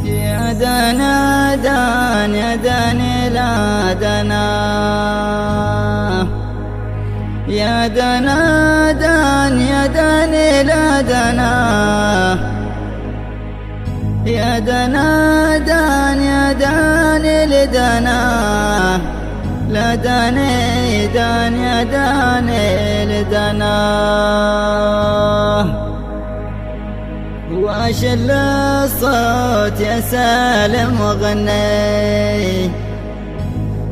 يا دنا دان يا داني لا دنا، يا دنا دان يا داني لا دنا، يا دنا دان يا داني لدنا، لا داني دان يا داني لدنا. واشل الصوت يا سالم وغني،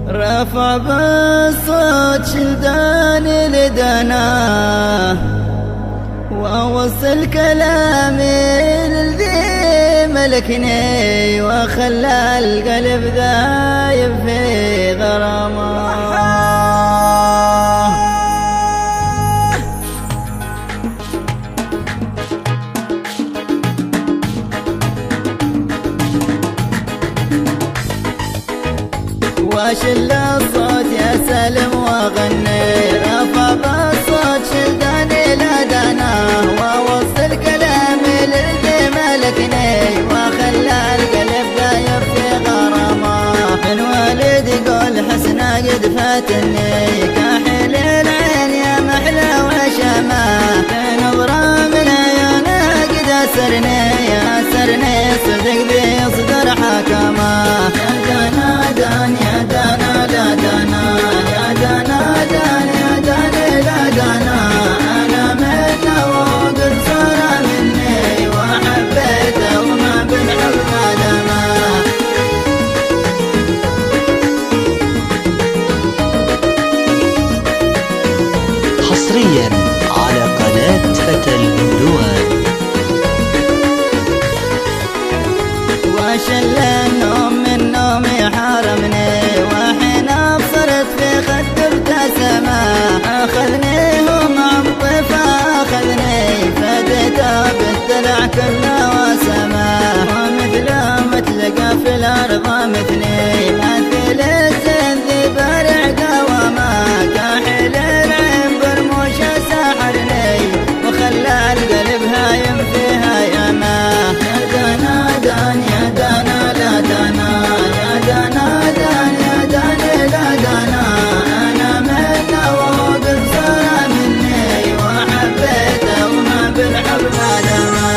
رفع بالصوت شلداني لدنا، واوصل كلامي للذي ملكني، وخلى القلب ذايب في غرامه. واشل الصوت يا سالم وغني، رفع بالصوت شلداني لدنا، واوصل كلامي للذي ملكني، وخلى القلب دايب في غرامه. من والد يقول حسنه قد فاتني، كاحل العين يا محلى وشمه، في نظره من عيونه قد اسرني صدق بيصدر حكمه. يا دنا دان يا دنا لا دنا، يا دنا دان يا داني لا دنا، انا منه وقد صار مني، وحبيته وما بالحب ما دما. حصريا على قناة فتى الهندوان. واشل النوم من نومي حرمني، وحين ابصرت في خد ابتسمه، اخذني ومعطف اخذني، فديته بالدلع كله وسمه، ومثله متلقى في الارض مثلي، مثل الزين ذي برع قوامه، كاحل العين برموشه ساحرني، وخلى القلب هايم في هايمه. يا دنا دان يا دنا لا دنا، يا دنا دان يا داني لا دنا، انا منه وقد صار مني، وحبيته وما بالحب ما دما.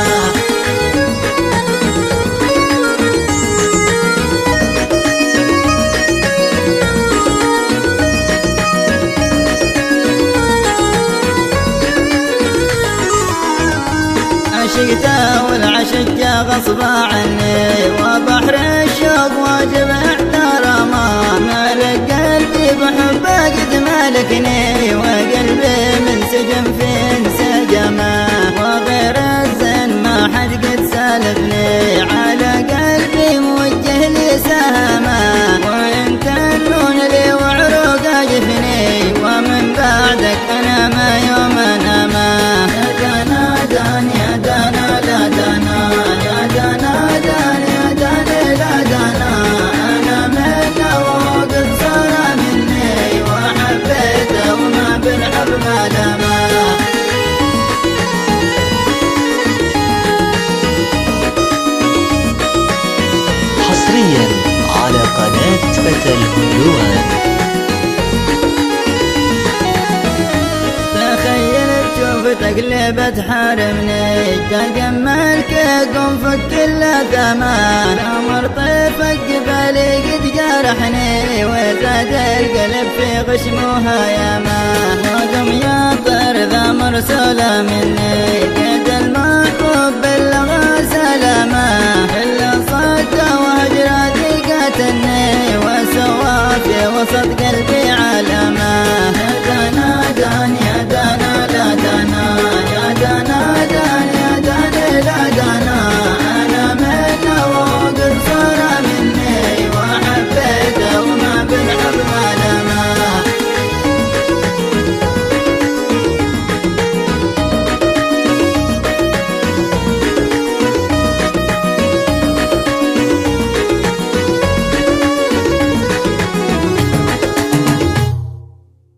عشقته والعشق جا غصب عني، وبحر الشوق واجب احترامه، مالك قلبي بحبه قد مالكني، وقلبي من سجن في انسجمه، وغير الزين ما حد قد سالفني، على قلبي موجه لي سهمه، وانت النون لي وعروقه جفني، ومن بعدك انا ما يوم انامه. يا دنا دان يا دنا لا دنا، يا دنا دان يا داني لا دنا، انا منه وقد صار مني، وحبيته وما بالحب ما دما. حصريا على قناة فتى الهندوان. تقلبت حارمني، تجملك قم فك الثمان، امر طيفك قبالي قد جرحني، وزاد القلب في غشمها ياما، ودم يا طير ذا مرسولة مني،